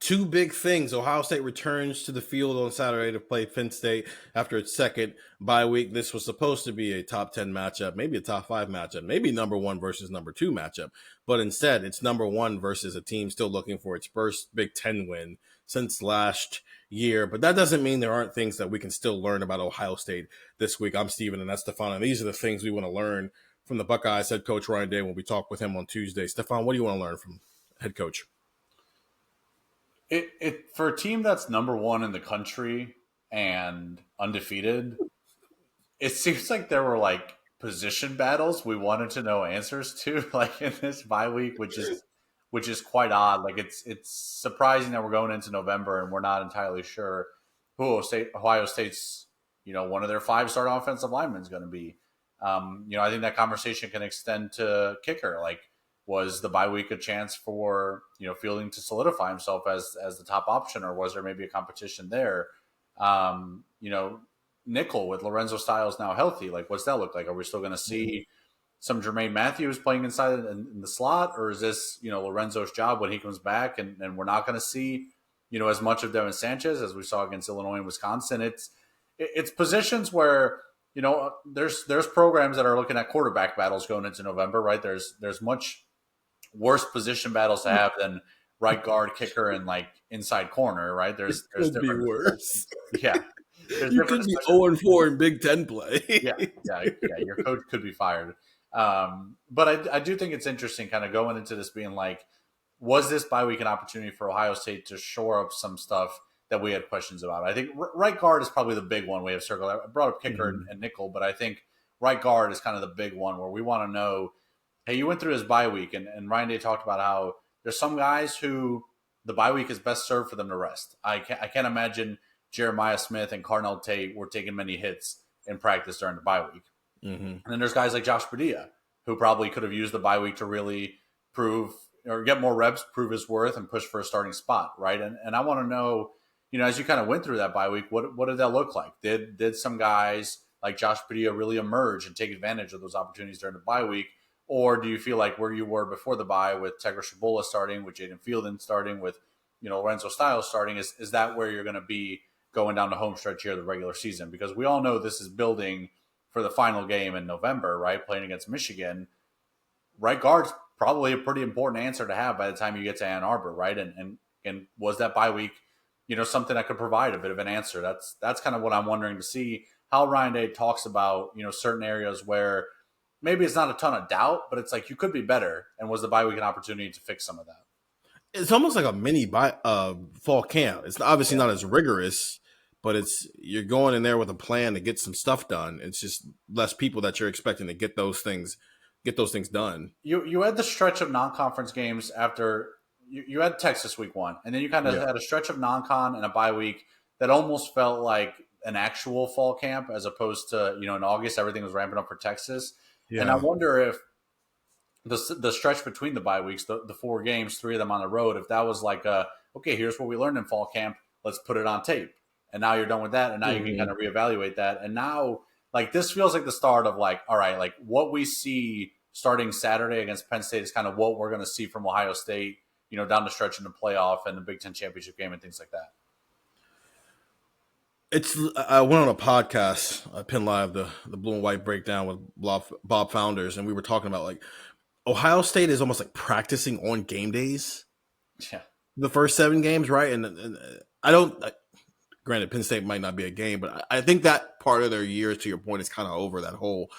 two big things. Ohio State returns to the field on Saturday to play Penn State after its second bye week. This was supposed to be a top 10 matchup, maybe a top 5 matchup, maybe number 1 versus number 2 matchup. But instead, it's number 1 versus a team still looking for its first Big Ten win since last year. But that doesn't mean there aren't things that we can still learn about Ohio State this week. I'm Steven, and that's Stefan, and these are the things we want to learn from the Buckeyes head coach Ryan Day when we talk with him on Tuesday. Stefan, what do you want to learn from head coach? It for a team that's number 1 in the country and undefeated, it seems like there were like position battles we wanted to know answers to, like in this bye week, which is quite odd. Like it's surprising that we're going into November and we're not entirely sure who Ohio State's one of their 5-star offensive linemen is going to be. I think that conversation can extend to kicker. Like, was the bye week a chance for Fielding to solidify himself as the top option, or was there maybe a competition there? Nickel with Lorenzo Styles now healthy. Like, what's that look like? Are we still going to see some Jermaine Matthews playing inside in the slot, or is this Lorenzo's job when he comes back, and we're not going to see as much of Devin Sanchez as we saw against Illinois and Wisconsin? It's positions where there's programs that are looking at quarterback battles going into November, right? There's much worse position battles to have than right guard, kicker, and like inside corner, right? There's could be worse. Yeah. You could be 0-4 in Big Ten play. yeah. Your coach could be fired. But I do think it's interesting kind of going into this being like, was this bye week an opportunity for Ohio State to shore up some stuff that we had questions about? I think right guard is probably the big one we have circled. I brought up kicker and nickel, but I think right guard is kind of the big one where we want to know, hey, you went through his bye week, and Ryan Day talked about how there's some guys who the bye week is best served for them to rest. I can't imagine Jeremiah Smith and Carnell Tate were taking many hits in practice during the bye week. Mm-hmm. And then there's guys like Josh Padilla, who probably could have used the bye week to really prove or get more reps, prove his worth, and push for a starting spot, right? And I want to know, as you kind of went through that bye week, what did that look like? Did some guys like Josh Padilla really emerge and take advantage of those opportunities during the bye week? Or do you feel like where you were before the bye with Tegra Shabola starting, with Jaden Fielding starting, with Lorenzo Styles starting, is that where you're going to be going down the home stretch here of the regular season? Because we all know this is building for the final game in November, right? Playing against Michigan. Right guard's probably a pretty important answer to have by the time you get to Ann Arbor, right? And was that bye week, something that could provide a bit of an answer? That's kind of what I'm wondering to see how Ryan Day talks about, certain areas where maybe it's not a ton of doubt, but it's like you could be better. And was the bye week an opportunity to fix some of that? It's almost like a mini fall camp. It's obviously not as rigorous, but you're going in there with a plan to get some stuff done. It's just less people that you're expecting to get those things done. You had the stretch of non-conference games after you had Texas week 1, and then you kind of had a stretch of non-con and a bye week that almost felt like an actual fall camp as opposed to, in August, everything was ramping up for Texas. Yeah. And I wonder if the stretch between the bye weeks, the 4 games, 3 of them on the road, if that was like, okay, here's what we learned in fall camp, let's put it on tape. And now you're done with that, and now you can kind of reevaluate that. And now, like, this feels like the start of like, all right, like what we see starting Saturday against Penn State is kind of what we're going to see from Ohio State, down the stretch in the playoff and the Big Ten championship game and things like that. I went on a podcast, Penn Live, the Blue and White Breakdown with Bob Founders, and we were talking about like Ohio State is almost like practicing on game days. Yeah, the first 7 games, right? And granted, Penn State might not be a game, but I think that part of their year, to your point, is kind of over. That whole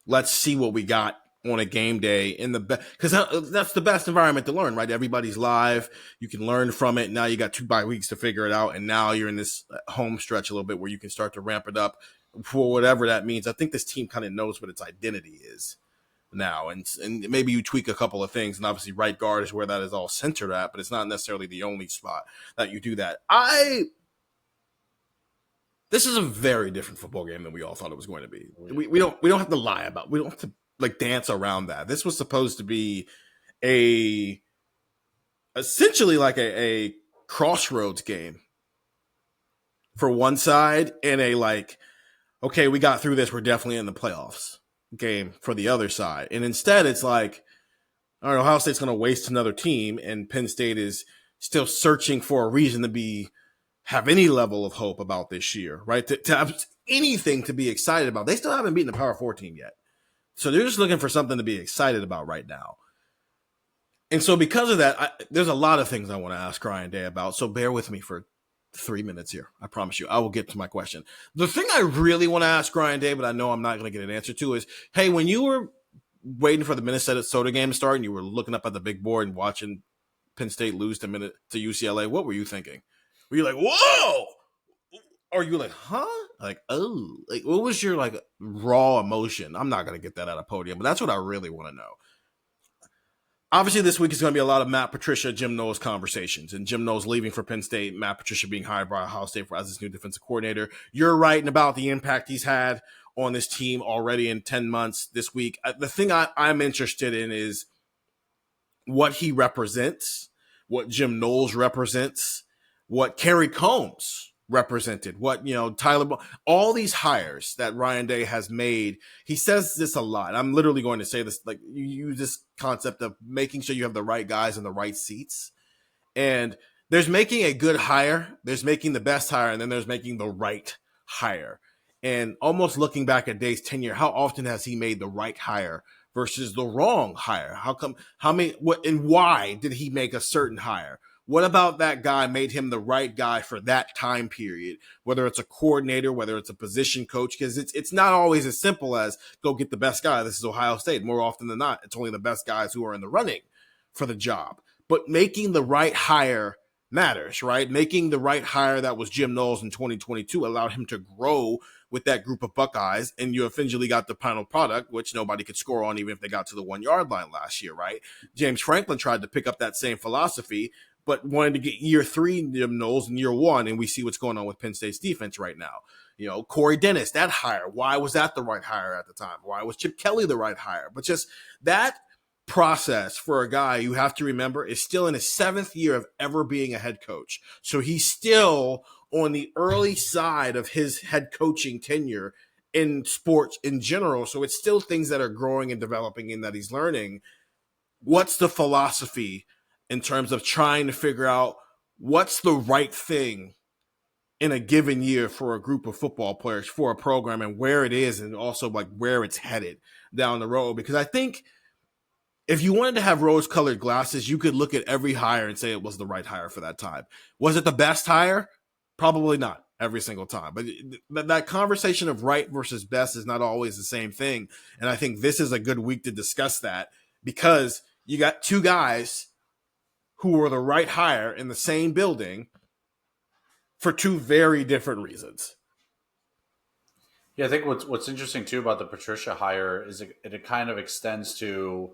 let's see what we got on a game day because that's the best environment to learn, right? Everybody's live. You can learn from it. Now you got 2 bye weeks to figure it out. And now you're in this home stretch a little bit where you can start to ramp it up for whatever that means. I think this team kind of knows what its identity is now. And maybe you tweak a couple of things, and obviously right guard is where that is all centered at, but it's not necessarily the only spot that you do that. This is a very different football game than we all thought it was going to be. We don't have to lie about. We don't have to like dance around that. This was supposed to be essentially like a crossroads game for one side, and a like, okay, we got through this, we're definitely in the playoffs game for the other side. And instead it's like, all right, Ohio State's going to waste another team, and Penn State is still searching for a reason to have any level of hope about this year, right? To have anything to be excited about. They still haven't beaten the Power 4 team yet. So they're just looking for something to be excited about right now. And so because of that, there's a lot of things I want to ask Ryan Day about. So bear with me for 3 minutes here. I promise you, I will get to my question. The thing I really want to ask Ryan Day, but I know I'm not going to get an answer to, is, hey, when you were waiting for the Minnesota game to start and you were looking up at the big board and watching Penn State lose to UCLA, what were you thinking? Were you like, whoa? Or you like, huh? Like, oh, like, what was your like raw emotion? I'm not going to get that at a podium, but that's what I really want to know. Obviously, this week is going to be a lot of Matt Patricia, Jim Knowles conversations, and Jim Knowles leaving for Penn State, Matt Patricia being hired by Ohio State as his new defensive coordinator. You're writing about the impact he's had on this team already in 10 months this week. The thing I'm interested in is what he represents, what Jim Knowles represents, what Kerry Combs represented, what, Tyler, all these hires that Ryan Day has made. He says this a lot. I'm literally going to say this, like, you use this concept of making sure you have the right guys in the right seats. And there's making a good hire, there's making the best hire, and then there's making the right hire. And almost looking back at Day's tenure, how often has he made the right hire versus the wrong hire? And why did he make a certain hire? What about that guy made him the right guy for that time period, whether it's a coordinator, whether it's a position coach? Because it's not always as simple as go get the best guy. This is Ohio State. More often than not, it's only the best guys who are in the running for the job. But making the right hire matters, right? Making the right hire that was Jim Knowles in 2022 allowed him to grow with that group of Buckeyes, and you eventually got the final product, which nobody could score on even if they got to the 1 yard line last year, right? James Franklin tried to pick up that same philosophy, but wanted to get year 3 Jim Knowles in year 1, and we see what's going on with Penn State's defense right now. Corey Dennis, that hire, why was that the right hire at the time? Why was Chip Kelly the right hire? But just that process for a guy, you have to remember, is still in his 7th year of ever being a head coach. So he's still on the early side of his head coaching tenure in sports in general. So it's still things that are growing and developing and that he's learning. What's the philosophy in terms of trying to figure out what's the right thing in a given year for a group of football players, for a program, and where it is, and also like where it's headed down the road? Because I think if you wanted to have rose-colored glasses, you could look at every hire and say it was the right hire for that time. Was it the best hire? Probably not every single time. But that conversation of right versus best is not always the same thing. And I think this is a good week to discuss that, because you got two guys who were the right hire in the same building for two very different reasons. Yeah, I think what's interesting too about the Patricia hire is it kind of extends to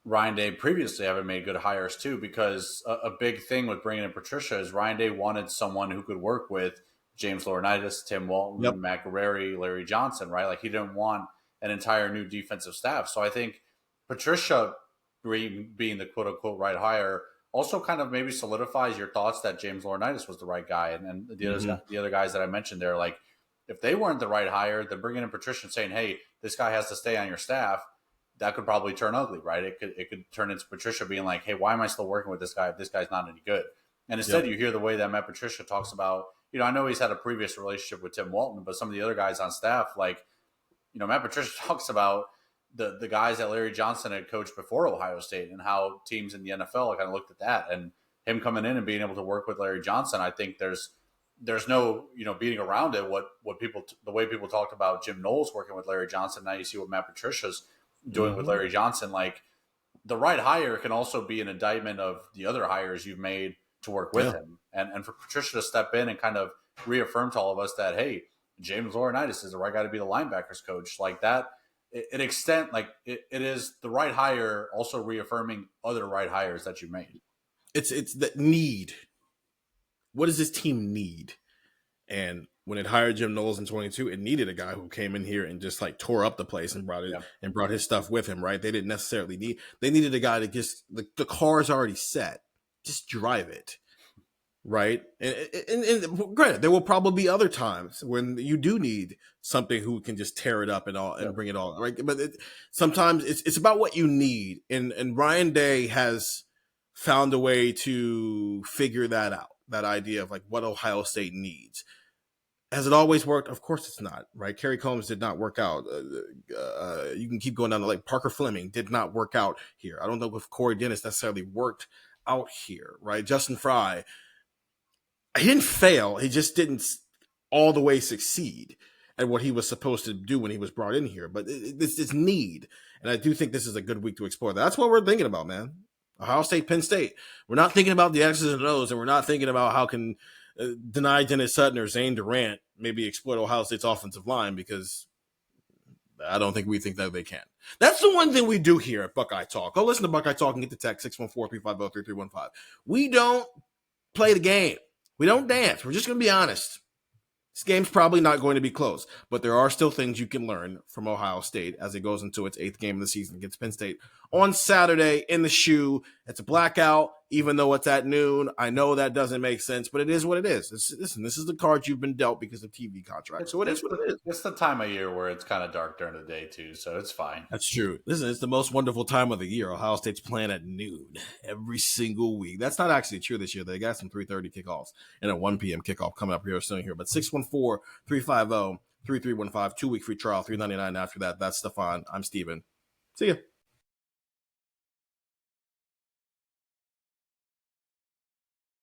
Ryan Day previously having made good hires too, because a big thing with bringing in Patricia is Ryan Day wanted someone who could work with James Laurinaitis, Tim Walton, Yep. Matt Guerrieri, Larry Johnson, right? Like, he didn't want an entire new defensive staff. So I think Patricia being the quote unquote right hire also kind of maybe solidifies your thoughts that James Laurinaitis was the right guy. And the other guys that I mentioned there, like, if they weren't the right hire, then bringing in Patricia and saying, hey, this guy has to stay on your staff, that could probably turn ugly, right? It could turn into Patricia being like, hey, why am I still working with this guy if this guy's not any good? And instead, You hear the way that Matt Patricia talks about, I know he's had a previous relationship with Tim Walton, but some of the other guys on staff, like, Matt Patricia talks about the guys that Larry Johnson had coached before Ohio State and how teams in the NFL kind of looked at that, and him coming in and being able to work with Larry Johnson. I think there's no beating around it. The way people talked about Jim Knowles working with Larry Johnson, now you see what Matt Patricia's doing with Larry Johnson. Like, the right hire can also be an indictment of the other hires you've made to work with him, and for Patricia to step in and kind of reaffirm to all of us that, hey, James Laurinaitis is the right guy to be the linebackers coach, like that. It is the right hire, also reaffirming other right hires that you made. It's the need. What does this team need? And when it hired Jim Knowles in 22, it needed a guy who came in here and just like tore up the place and brought his stuff with him, right? They didn't necessarily they needed a guy to just, the car's already set. Just drive it. Right. And granted, there will probably be other times when you do need something who can just tear it up and bring it all. Right. But sometimes it's about what you need. And Ryan Day has found a way to figure that out, that idea of like what Ohio State needs. Has it always worked? Of course it's not, right? Kerry Combs did not work out. You can keep going down the lake. Parker Fleming did not work out here. I don't know if Corey Dennis necessarily worked out here, right? Justin Fry, he didn't fail. He just didn't all the way succeed at what he was supposed to do when he was brought in here. But it's need. And I do think this is a good week to explore that. That's what we're thinking about, man. Ohio State, Penn State. We're not thinking about the X's and O's, and we're not thinking about how can deny Dennis Sutton or Zane Durant maybe exploit Ohio State's offensive line, because I don't think we think that they can. That's the one thing we do here at Buckeye Talk. Go listen to Buckeye Talk and get the text 614-350-3315. We don't play the game. We don't dance. We're just going to be honest. This game's probably not going to be close, but there are still things you can learn from Ohio State as it goes into its 8th game of the season against Penn State on Saturday in the shoe. It's a blackout, even though it's at noon. I know that doesn't make sense, but it is what it is. Listen, this is the card you've been dealt because of TV contracts, so it is what it is. It's the time of year where it's kind of dark during the day, too, so it's fine. That's true. Listen, it's the most wonderful time of the year. Ohio State's playing at noon every single week. That's not actually true this year. They got some 3:30 kickoffs and a 1 p.m. kickoff coming up here soon here. But 614-350-3315, 2-week free trial, $3.99 after that. That's Stefan. I'm Steven. See ya.